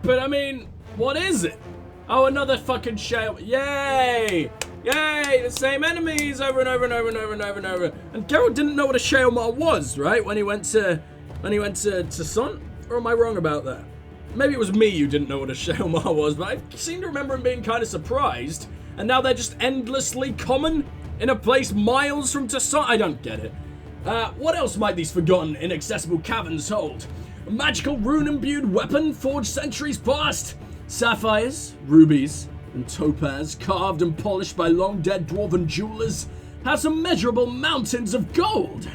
but I mean, what is it? Oh, another fucking shale. Yay! Yay! The same enemies over and over and over and over and over and over. And Geralt didn't know what a shale mar was, right? When he went to Sont? Or am I wrong about that? Maybe it was me who didn't know what a shale mar was, but I seem to remember him being kind of surprised. And now they're just endlessly common in a place miles from Sont. I don't get it. What else might these forgotten, inaccessible caverns hold? A magical rune-imbued weapon forged centuries past. Sapphires, rubies, and topaz, carved and polished by long-dead dwarven jewelers, has immeasurable mountains of gold.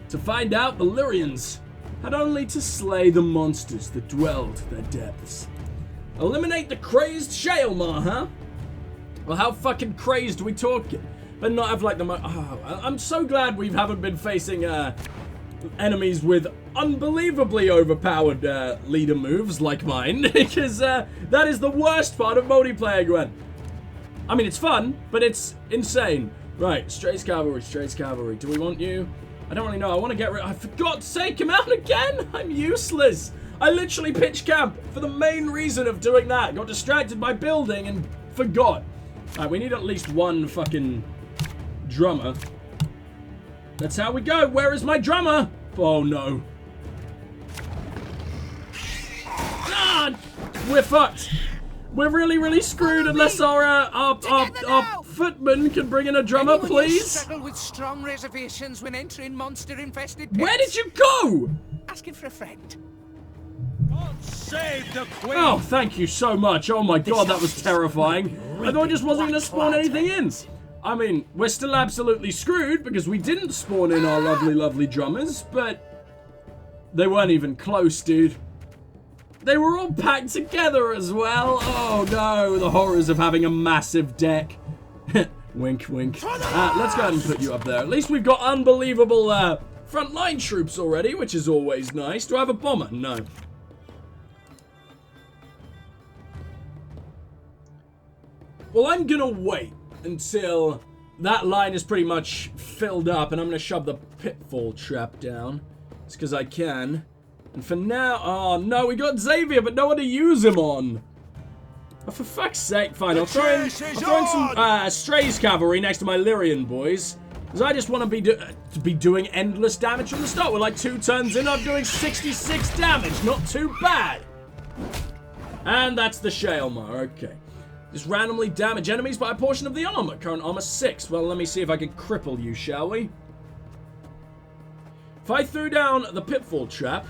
To find out, the Lyrians had only to slay the monsters that dwelled their depths. Eliminate the crazed shale mar, huh? Well, how fucking crazed are we talking? But not have like the I'm so glad we haven't been facing enemies with unbelievably overpowered leader moves like mine, because that is the worst part of multiplayer, Gwent. I mean, it's fun, but it's insane. Right, Strays Cavalry. Do we want you? I don't really know. I want to get rid. For God's sake, come out again! I'm useless. I literally pitched camp for the main reason of doing that. Got distracted by building and forgot. Alright, we need at least one fucking drummer. That's how we go. Where is my drummer? Oh no. God! We're fucked. We're really screwed unless our footman can bring in a drummer, please. Struggle with strong reservations when entering monster-infested pits. Where did you go? Asking for a friend. God save the Queen! Oh, thank you so much. Oh my God, that was terrifying. I thought I just wasn't going to spawn anything in. I mean, we're still absolutely screwed because we didn't spawn in our lovely drummers, but they weren't even close, dude. They were all packed together as well. Oh no, the horrors of having a massive deck. Wink, wink. Let's go ahead and put you up there. At least we've got unbelievable frontline troops already, which is always nice. Do I have a bomber? No. Well, I'm gonna wait until that line is pretty much filled up, and I'm gonna shove the pitfall trap down. It's because I can. And for now, oh no, we got Xavier, but no one to use him on. Oh, for fuck's sake, fine. I'll throw in some Strays Cavalry next to my Lyrian boys, because I just want to be doing endless damage from the start. We're like 2 turns in, I'm doing 66 damage. Not too bad. And that's the shale mar. Okay. Just randomly damage enemies by a portion of the armor. Current armor 6. Well, let me see if I can cripple you, shall we? If I threw down the pitfall trap,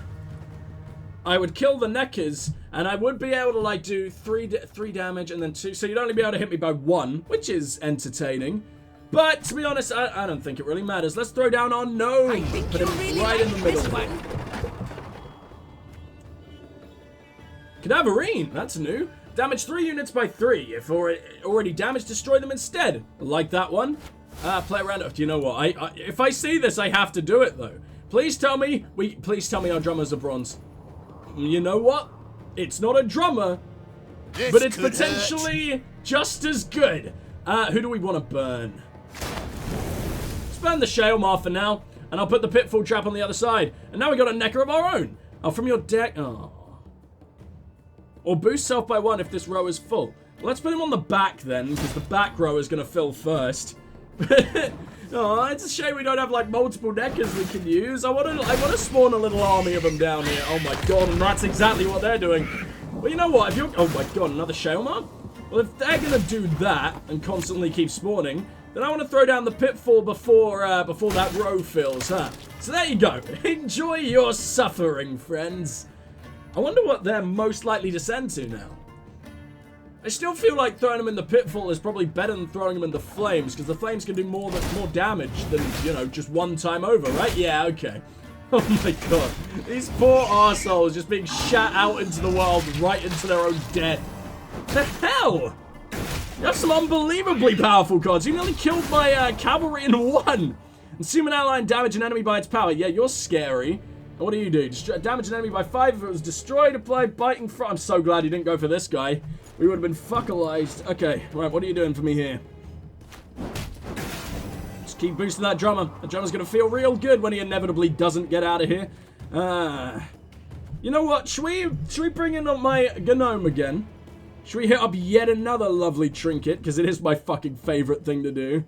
I would kill the neckers, and I would be able to like do 3 damage and then 2. So you'd only be able to hit me by 1, which is entertaining. But to be honest, I don't think it really matters. Let's throw down our gnome. Put him really right in the middle. Cadaverine, that's new. Damage 3 units by 3. If already damaged, destroy them instead. Like that one. Play around. Do you know what? If I see this, I have to do it though. Please tell me our drummers are bronze. You know what? It's not a drummer, but it's potentially just as good. Who do we want to burn? Let's burn the shale mar for now, and I'll put the pitfall trap on the other side. And now we got a necker of our own. Oh, from your deck. Oh. Or boost self by 1 if this row is full. Well, let's put him on the back then, because the back row is going to fill first. Oh, it's a shame we don't have like multiple neckers we can use. I want to spawn a little army of them down here. Oh my God, and that's exactly what they're doing. Well, you know what? If you're, oh my God, another shale mar? Well, if they're gonna do that and constantly keep spawning, then I want to throw down the pitfall before that row fills, huh? So there you go. Enjoy your suffering, friends. I wonder what they're most likely to send to now. I still feel like throwing them in the pitfall is probably better than throwing them in the flames, because the flames can do more damage than, you know, just one time over, right? Yeah, okay. Oh my God. These poor arseholes just being shot out into the world right into their own death. The hell? You have some unbelievably powerful cards. You nearly killed my cavalry in 1. Consume an ally and damage an enemy by its power. Yeah, you're scary. And what do you do? Damage an enemy by 5 if it was destroyed. Apply biting front. I'm so glad you didn't go for this guy. We would have been fuckalized. Okay, right, what are you doing for me here? Just keep boosting that drummer. The drummer's gonna feel real good when he inevitably doesn't get out of here. Yeah, You know what? Should we bring in my gnome again? Should we hit up yet another lovely trinket? Because it is my fucking favorite thing to do.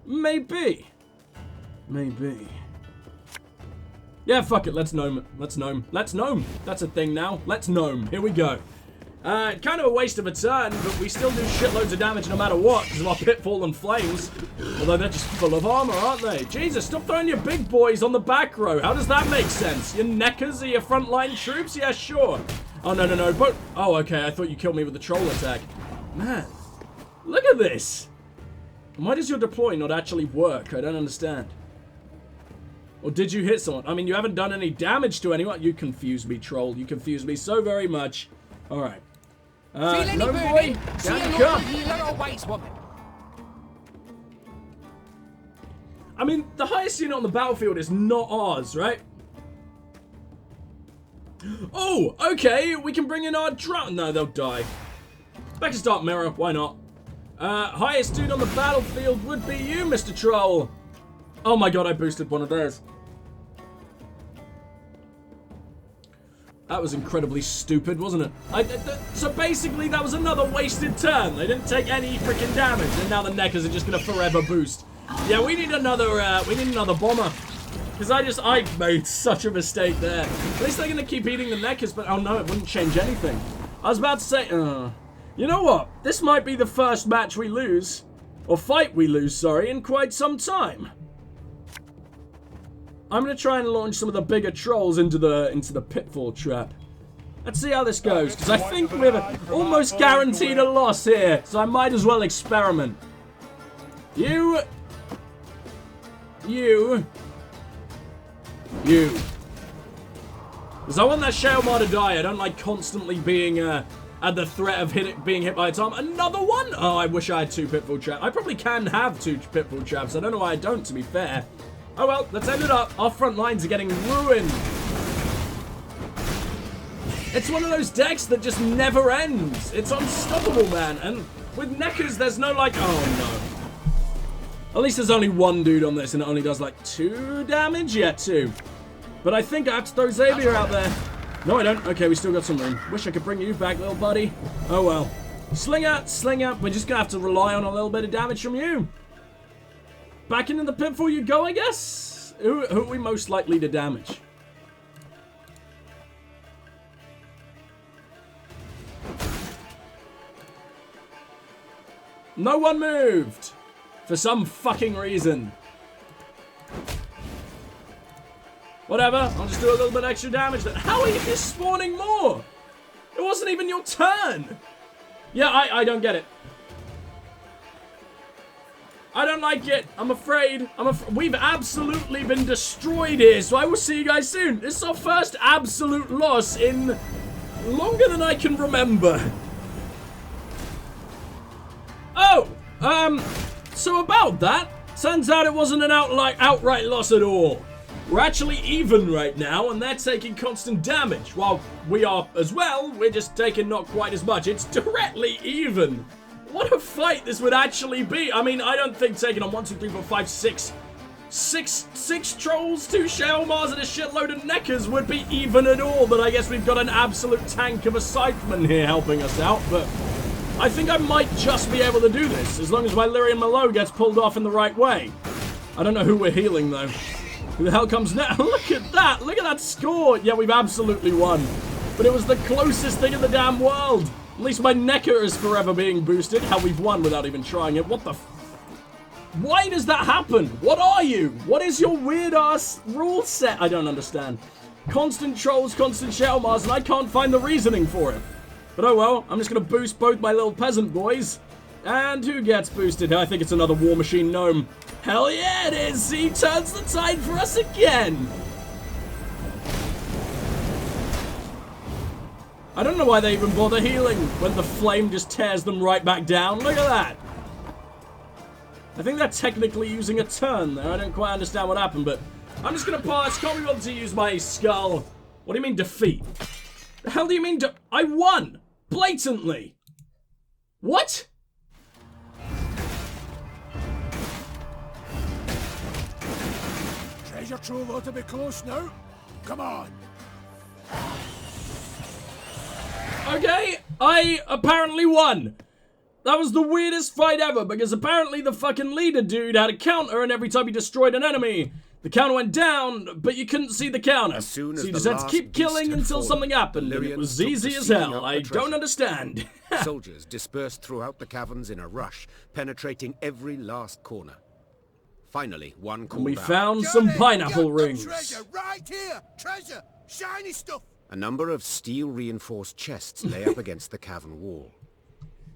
Maybe. Maybe. Yeah, fuck it. Let's gnome it. Let's gnome. Let's gnome. That's a thing now. Let's gnome. Here we go. Kind of a waste of a turn, but we still do shitloads of damage no matter what because of our pitfall and flames. Although they're just full of armor, aren't they? Jesus, stop throwing your big boys on the back row. How does that make sense? Your neckers are your frontline troops? Yeah, sure. Oh, no, no, no. But, oh, okay. I thought you killed me with the troll attack. Man, look at this. Why does your deploy not actually work? I don't understand. Or did you hit someone? I mean, you haven't done any damage to anyone. You confuse me, troll. You confuse me so very much. All right. No boy, down you come. Healer or wise woman? I mean, the highest unit on the battlefield is not ours, right? Oh, okay. We can bring in our drown. No, they'll die. Back to Dark Mirror. Why not? Highest dude on the battlefield would be you, Mr. Troll. Oh my god, I boosted one of theirs. That was incredibly stupid, wasn't it? So basically, that was another wasted turn. They didn't take any freaking damage, and now the neckers are just gonna forever boost. Yeah, we need another bomber. Because I made such a mistake there. At least they're gonna keep eating the neckers, but oh no, it wouldn't change anything. I was about to say, you know what? This might be the first match we lose, or fight we lose, sorry, in quite some time. I'm gonna try and launch some of the bigger trolls into the pitfall trap. Let's see how this goes, because I think we're almost guaranteed a loss here, so I might as well experiment. You. Because I want that Shailmar to die. I don't like constantly being at the threat of being hit by a tom. Another one? Oh, I wish I had 2 pitfall traps. I probably can have 2 pitfall traps. I don't know why I don't, to be fair. Oh well, let's end it up. Our front lines are getting ruined. It's one of those decks that just never ends. It's unstoppable, man. And with neckers, there's no like, oh no. At least there's only one dude on this and it only does like 2 damage? Yeah, 2. But I think I have to throw Xavier out there. No, I don't. Okay, we still got some room. Wish I could bring you back, little buddy. Oh well. Sling out. We're just gonna have to rely on a little bit of damage from you. Back into the pitfall you go, I guess? Who are we most likely to damage? No one moved! For some fucking reason. Whatever, I'll just do a little bit extra damage then. How are you just spawning more? It wasn't even your turn! Yeah, I don't get it. I don't like it. I'm afraid. We've absolutely been destroyed here, so I will see you guys soon. This is our first absolute loss in longer than I can remember. Oh, so about that, turns out it wasn't an outright loss at all. We're actually even right now, and they're taking constant damage. While we are as well, we're just taking not quite as much. It's directly even. What a fight this would actually be. I mean, I don't think taking on 1, 2, 3, 4, 5, 6 trolls, 2 Shailmars, and a shitload of neckers would be even at all. But I guess we've got an absolute tank of a scytheman here helping us out. But I think I might just be able to do this, as long as my Lyria and gets pulled off in the right way. I don't know who we're healing, though. Who the hell comes now? Look at that! Look at that score! Yeah, we've absolutely won. But it was the closest thing in the damn world. At least my necker is forever being boosted. How we've won without even trying it. What the Why does that happen? What are you? What is your weird-ass rule set? I don't understand. Constant trolls, constant Shailmars, and I can't find the reasoning for it. But oh well, I'm just going to boost both my little peasant boys. And who gets boosted? I think it's another War Machine Gnome. Hell yeah, it is! He turns the tide for us again! I don't know why they even bother healing when the flame just tears them right back down. Look at that! I think they're technically using a turn there. I don't quite understand what happened, but I'm just gonna pass. Can't be bothered to use my skull. What do you mean defeat? The hell do you mean I won! Blatantly! What? Treasure trove ought to be close now. Come on. Okay, I apparently won. That was the weirdest fight ever, because apparently the fucking leader dude had a counter, and every time he destroyed an enemy, the counter went down, but you couldn't see the counter. So you just had to keep killing until something happened, and it was easy as hell. I don't understand. Soldiers dispersed throughout the caverns in a rush, penetrating every last corner. Finally, one called We out. found some pineapple rings. Treasure right here. Treasure. Shiny stuff. A number of steel-reinforced chests lay up against the cavern wall.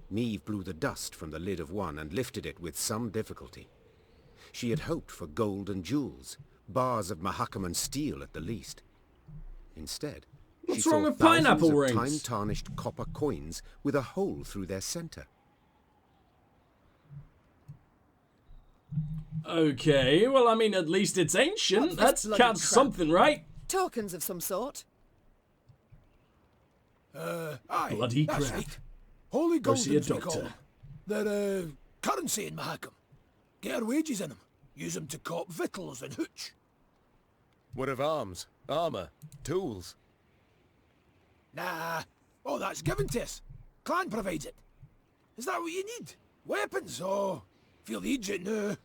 Meve blew the dust from the lid of one and lifted it with some difficulty. She had hoped for gold and jewels, bars of Mahakaman steel at the least. Instead, What's she wrong saw with pineapple thousands of rings? time-tarnished copper coins with a hole through their center. Okay, well, I mean, at least it's ancient. What's this That bloody counts crap? something, right? Tokens of some sort. Aye, Bloody that's crap. right. Holy Go see a goldens we call doctor. them. They're currency in Mahakam. Get our wages in them. Use them to cop victuals and hooch. What of arms, armor, tools? Nah, all that's given to us. Clan provides it. Is that what you need? Weapons? Oh, feel the Egypt now.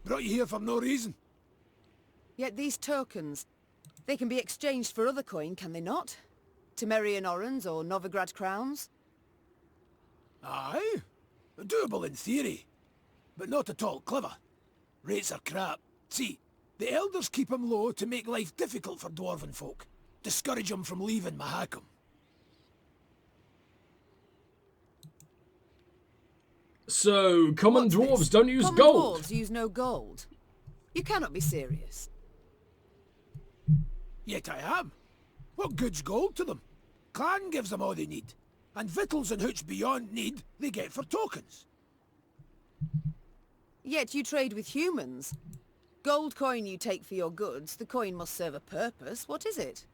Brought you here for no reason. Yet these tokens, they can be exchanged for other coin, can they not? Temerian orens or Novigrad crowns? Aye, doable in theory, but not at all clever. Rates are crap. See, the elders keep 'em low to make life difficult for dwarven folk. Discourage 'em from leaving Mahakam. So, common What's dwarves this? don't use Common gold. dwarves use no gold. You cannot be serious. Yet I am. What good's gold to them? Clan gives them all they need. And victuals and hooch beyond need, they get for tokens. Yet you trade with humans. Gold coin you take for your goods, the coin must serve a purpose. What is it?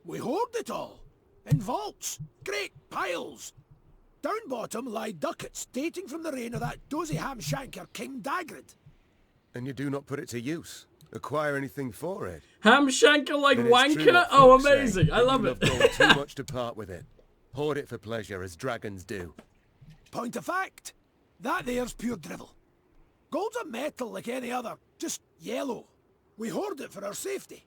We hoard it all. In vaults. Great piles. Down bottom lie ducats dating from the reign of that dozy ham-shanker King Dagrid. And you do not put it to use? Acquire anything for it? Ham shanker like Then it's true wanker? what Oh, folk say, amazing. I that love you it. gold too much to part with it. Hoard it for pleasure, as dragons do. Point of fact. That there's pure drivel. Gold's a metal like any other, just yellow. We hoard it for our safety.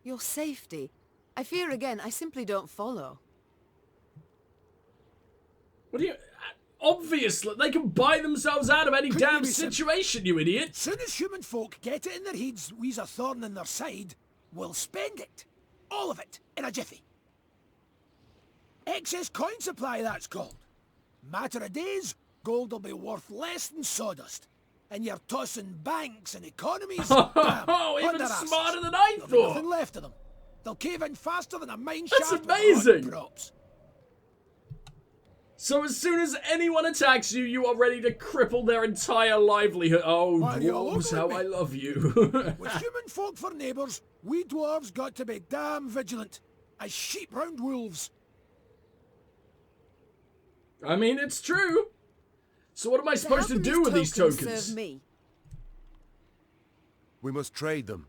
Your safety. I fear again, I simply don't follow. What do you... Obviously, they can buy themselves out of any Couldn't damn you be sim- situation, you idiot. Soon as human folk get it in their heads we's a thorn in their side, we'll spend it. All of it, in a jiffy. Excess coin supply, that's called. Matter of days, gold will be worth less than sawdust. And you're tossing banks and economies. Oh, even smarter than I There'll be nothing thought. left of them. They'll cave in faster than a mine That's shaft with amazing. hot props. So as soon as anyone attacks you, you are ready to cripple their entire livelihood. Oh, Why, you're dwarves, over how me. I love you. With human folk for neighbours, we dwarves got to be damn vigilant, as sheep round wolves. I mean, it's true. So what am I supposed to do with these tokens? Serve me? We must trade them.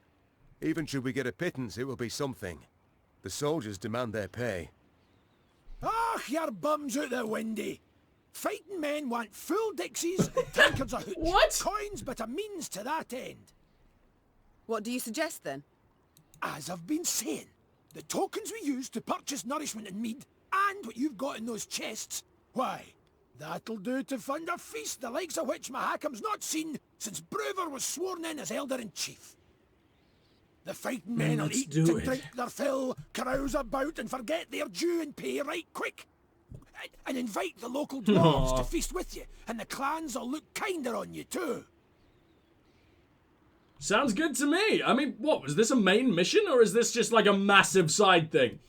Even should we get a pittance, it will be something. The soldiers demand their pay. Ah, your bums out the windy. Fighting men want full dixies and tankards of hooch. What? Coins but a means to that end. What do you suggest then? As I've been saying, the tokens we use to purchase nourishment and mead, and what you've got in those chests, why, that'll do to fund a feast the likes of which Mahakam's not seen since Brewer was sworn in as Elder-in-Chief. The fighting men will let's eat do and it. drink their fill, carouse about and forget their due and pay right quick. And invite the local dwarves Aw. to feast with you, and the clans will look kinder on you too. Sounds good to me. I mean, what, was this a main mission, or is this just like a massive side thing?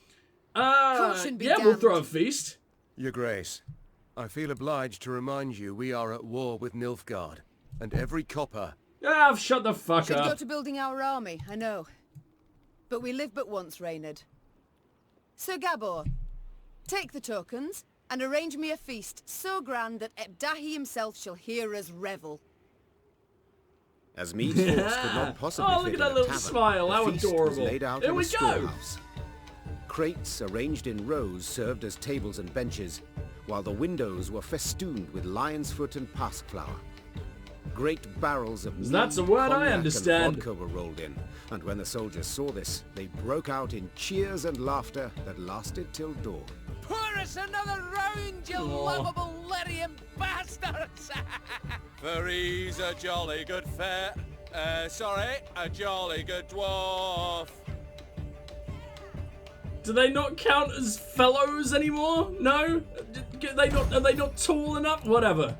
Caution be Yeah, we'll damned. throw a feast. Your Grace, I feel obliged to remind you we are at war with Nilfgaard, and every copper... Ah, shut the fuck Should go up. to building our army, I know. But we live but once, Reynard. Sir Gabor, take the tokens, and arrange me a feast so grand that Ebdahi himself shall hear us revel. As Meve's force could not possibly Oh, look fit at in that a little tavern, smile. the How feast was adorable. laid out Here in we a go. storehouse. Crates arranged in rows served as tables and benches, while the windows were festooned with lion's foot and pasqueflower. Great barrels of That's a mead, word I cognac, understand. and vodka were rolled in, and when the soldiers saw this, they broke out in cheers and laughter that lasted till dawn. Pour us another round, you lovable Lyrian bastards! For he's a jolly good a jolly good dwarf. Do they not count as fellows anymore? No? Are they not tall enough? Whatever.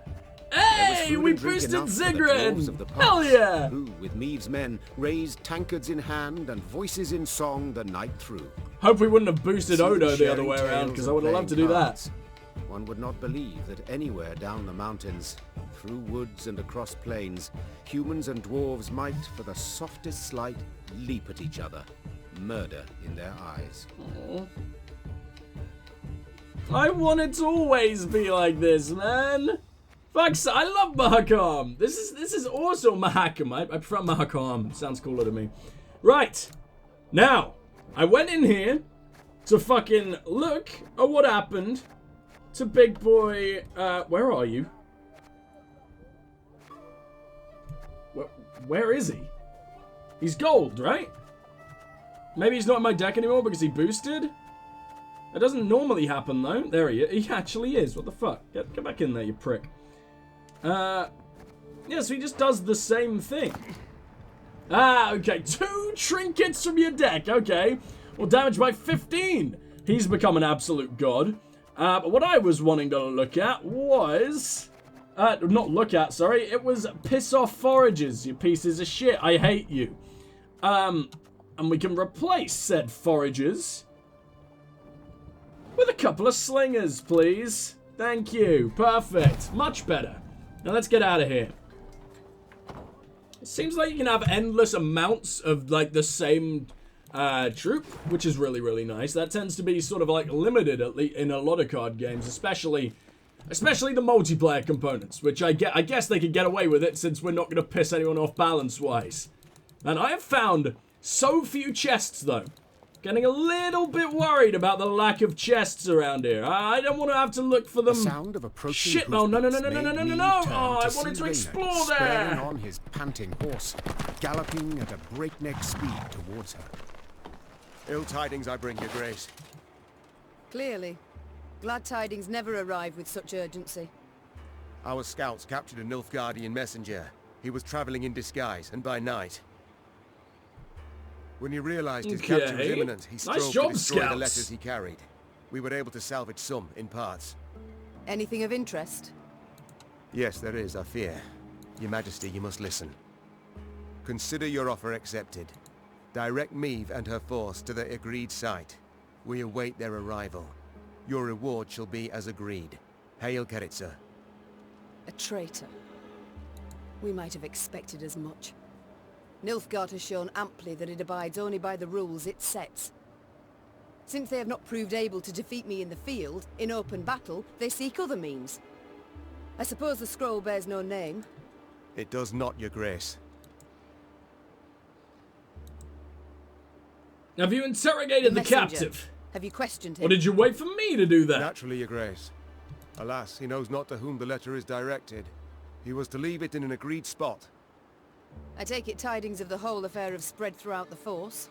Hey, we boosted Zigrid! Hell yeah! Who, with Meve's men, raised tankards in hand and voices in song the night through. Hope we wouldn't have boosted Odo the Sharing other way around, tales because and I would have loved to playing do that. cards. One would not believe that anywhere down the mountains, through woods and across plains, humans and dwarves might, for the softest slight, leap at each other, murder in their eyes. I want it to always be like this, man. Fuck's, I love Mahakam. This is also Mahakam. I prefer Mahakam. Sounds cooler to me. Right. Now, I went in here to fucking look at what happened to Big Boy. Where are you? Where is he? He's gold, right? Maybe he's not in my deck anymore because he boosted? That doesn't normally happen, though. There he is. He actually is. What the fuck? Get back in there, you prick. Yeah, so he just does the same thing. Ah, okay. 2 trinkets from your deck. Okay. Well, damage by 15. He's become an absolute god. But what I was wanting to look at was... not look at, sorry. It was piss off forages, you pieces of shit. I hate you. And we can replace said forages with a couple of slingers, please. Thank you. Perfect. Much better. Now let's get out of here. It seems like you can have endless amounts of, like, the same troop, which is really, really nice. That tends to be sort of, like, limited at least in a lot of card games, especially the multiplayer components, which I guess they could get away with it since we're not going to piss anyone off balance-wise. And I have found so few chests, though. Getting a little bit worried about the lack of chests around here. I don't want to have to look for them. The sound of approaching Shit, no. Oh, I wanted to explore there. On his panting horse, galloping at a breakneck speed towards her. Ill tidings I bring your grace. Clearly. Glad tidings never arrive with such urgency. Our scouts captured a Nilfgaardian messenger. He was traveling in disguise, and by night. When he realized his capture was imminent, he strove to destroy the letters he carried. We were able to salvage some, in parts. Anything of interest? Yes, there is, I fear. Your Majesty, you must listen. Consider your offer accepted. Direct Meve and her force to the agreed site. We await their arrival. Your reward shall be as agreed. Hail, Keritza. A traitor. We might have expected as much. Nilfgaard has shown amply that it abides only by the rules it sets. Since they have not proved able to defeat me in the field, in open battle, they seek other means. I suppose the scroll bears no name. It does not, your grace. Have you interrogated the captive? Have you questioned him? Or did you wait for me to do that? Naturally, your grace. Alas, he knows not to whom the letter is directed. He was to leave it in an agreed spot. I take it tidings of the whole affair have spread throughout the force.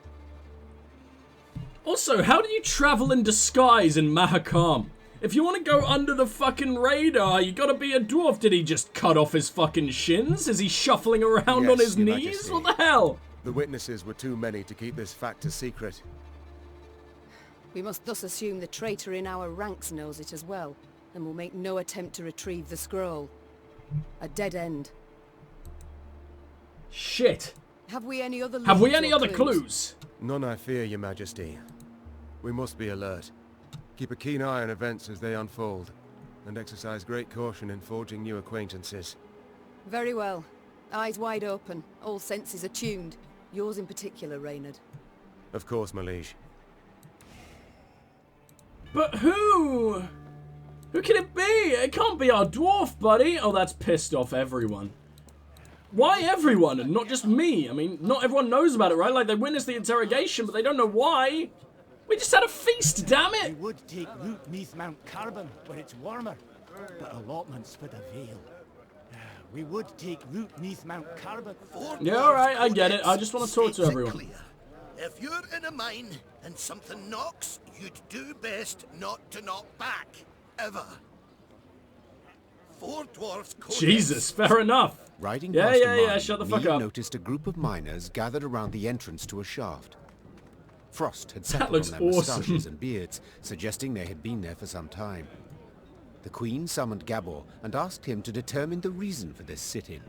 Also, how do you travel in disguise in Mahakam? If you want to go under the fucking radar, you gotta be a dwarf. Did he just cut off his fucking shins? Is he shuffling around Yes, on his Your knees? Majesty. What the hell? The witnesses were too many to keep this fact a secret. We must thus assume the traitor in our ranks knows it as well, and will make no attempt to retrieve the scroll. A dead end. Shit. Have we any other Have we leads any or other clues? None, I fear, your Majesty. We must be alert. Keep a keen eye on events as they unfold, and exercise great caution in forging new acquaintances. Very well. Eyes wide open, all senses attuned. Yours in particular, Reynard. Of course, my liege. But who? Who can it be? It can't be our dwarf buddy. Oh, that's pissed off everyone. Why everyone and not just me? I mean, not everyone knows about it, right? Like, they witnessed the interrogation, but they don't know why. We just had a feast, damn We it! would take root neath Mount Carbon, where it's warmer, but allotments for the Vale. We would take root neath Mount Carbon. Yeah, alright, I get it. I just want to talk to States it everyone. clear. If you're in a mine and something knocks, you'd do best not to knock back. Ever. 4 dwarves codex. Jesus, fair enough. Riding Yeah, past yeah, a yeah, mine, shut the fuck Meve up. noticed a group of miners gathered around the entrance to a shaft. Frost had That settled looks on their awesome. moustaches and beards, suggesting they had been there for some time. The Queen summoned Gabor and asked him to determine the reason for this sit-in.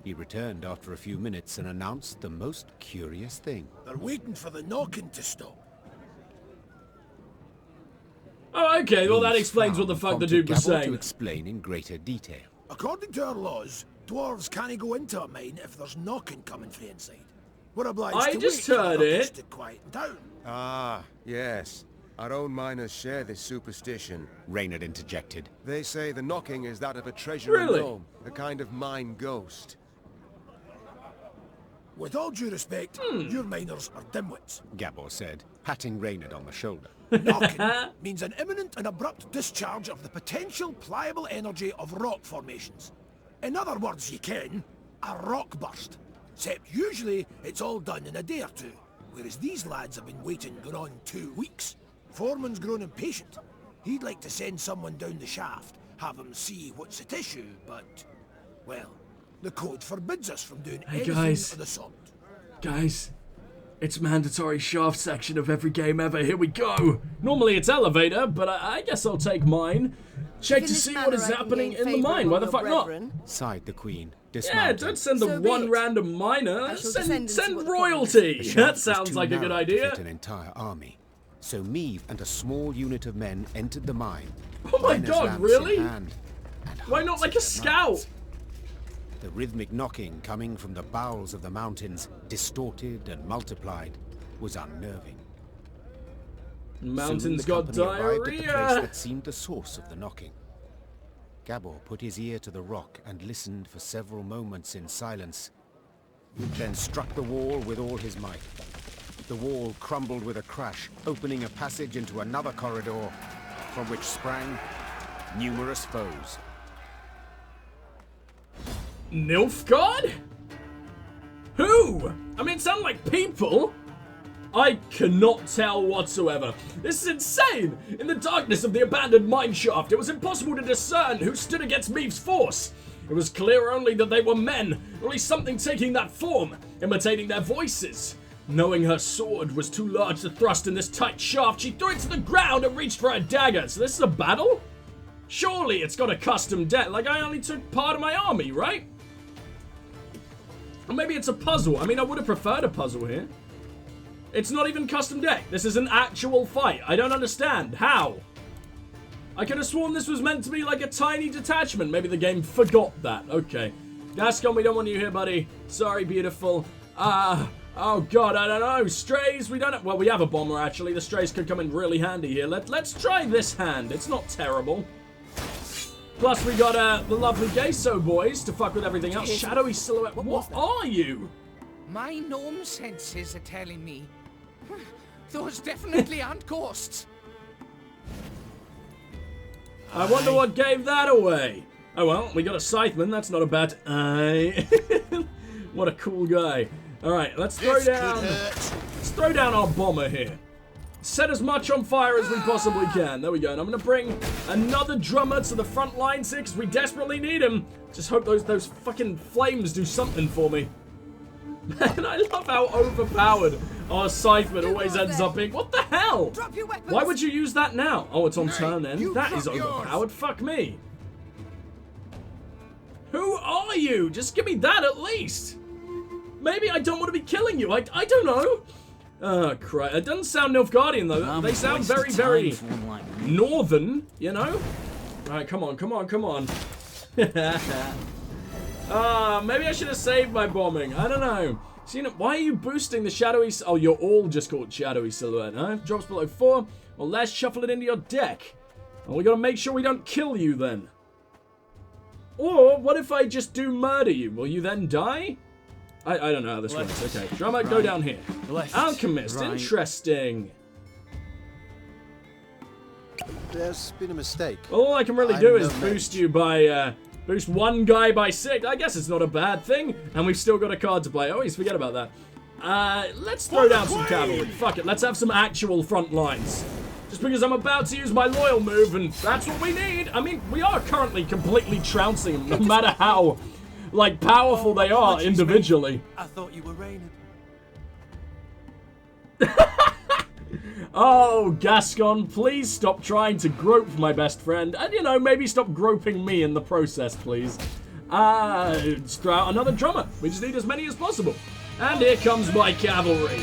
He returned after a few minutes and announced the most curious thing. They're waiting for the knocking to stop. Oh, okay, well that Meve's explains what the frown fuck the prompted dude was Gabor to saying. explain in greater detail. According to our laws, dwarves can't go into a mine if there's knocking coming from inside. We're obliged I to just wait for heard the it. knockers to quieten down. Ah, yes. Our own miners share this superstition. Reynard interjected. They say the knocking is that of a treasure Really? unknown, a kind of mine ghost. With all due respect, your miners are dimwits. Gabor said, patting Reynard on the shoulder. Knocking means an imminent and abrupt discharge of the potential pliable energy of rock formations. In other words, you can, a rock burst. Except usually it's all done in a day or two, whereas these lads have been waiting going on 2 weeks. Foreman's grown impatient. He'd like to send someone down the shaft, have them see what's at issue, but, well, the code forbids us from doing anything guys. of the sort. Guys, it's mandatory shaft section of every game ever. Here we go. Normally it's elevator, but I guess I'll take mine. Check In to this see manner what is I can happening gain in the favour mine. Why the among fuck your not? brethren. Sighed the Queen, Yeah, dismounting. don't send the So be one it. random miner. I shall Send, descend and see send what the problem is. royalty. The shaft That was sounds too like a good narrow to idea. fit an entire army. So Meve and a small unit of men entered the mine. Oh my miners' god, lamps in really? hand, and Why not hearts like in a their scout? mouths. The rhythmic knocking coming from the bowels of the mountains, distorted and multiplied, was unnerving. Soon Mountains the got company arrived at the place diarrhea. that seemed the source of the knocking. Gabor put his ear to the rock and listened for several moments in silence, then struck the wall with all his might. The wall crumbled with a crash, opening a passage into another corridor, from which sprang numerous foes. Nilfgaard? Who? I mean, it sounded like people. I cannot tell whatsoever. This is insane! In the darkness of the abandoned mine shaft, it was impossible to discern who stood against Meve's force. It was clear only that they were men, or at least something taking that form, imitating their voices. Knowing her sword was too large to thrust in this tight shaft, she threw it to the ground and reached for her dagger. So this is a battle? Surely it's got a custom deck. Like, I only took part of my army, right? Or maybe it's a puzzle. I mean, I would have preferred a puzzle here. It's not even custom deck. This is an actual fight. I don't understand. How? I could have sworn this was meant to be like a tiny detachment. Maybe the game forgot that. Okay. Gascon, we don't want you here, buddy. Sorry, beautiful. Oh god, I don't know. Strays, we don't have... Well, we have a bomber, actually. The strays could come in really handy here. Let's try this hand. It's not terrible. Plus, we got the lovely Gesso boys to fuck with everything else. Shadowy silhouette. What are you? My gnome senses are telling me. Those definitely aren't ghosts. I wonder what gave that away. Oh well, we got a scytheman. That's not a bad eye. What a cool guy. Alright, let's throw down... Let's throw down our bomber here. Set as much on fire as we possibly can. There we go. And I'm going to bring another drummer to the front lines here because we desperately need him. Just hope those fucking flames do something for me. Man, I love how overpowered our scytheman always ends up being. What the hell? Drop your weapons. Why would you use that now? Oh, it's on turn end. you That is drop yours. overpowered. Fuck me. Who are you? Just give me that at least. Maybe I don't want to be killing you. I don't know. Oh, Christ. It doesn't sound Nilfgaardian, though. They sound very, very northern, you know? Alright, come on, come on, come on. Maybe I should have saved my bombing. I don't know. Why are you boosting the shadowy... Oh, you're all just called shadowy silhouette, huh? Drops below 4. Well, let's shuffle it into your deck. And we got to make sure we don't kill you, then. Or what if I just do murder you? Will you then die? I don't know how this works. Okay, drummer, go down here. Left, Alchemist, right. interesting. There's been a mistake. All I can really do is boost you by, boost one guy by 6. I guess it's not a bad thing. And we've still got a card to play. I always forget about that. Let's throw down some cavalry. Fuck it, let's have some actual front lines. Just because I'm about to use my loyal move, and that's what we need. I mean, we are currently completely trouncing them, no matter how, like, powerful they are individually. I thought you were raining. Oh, Gascon, please stop trying to grope my best friend. And, you know, maybe stop groping me in the process, please. Let's throw out another drummer. We just need as many as possible. And here comes my cavalry.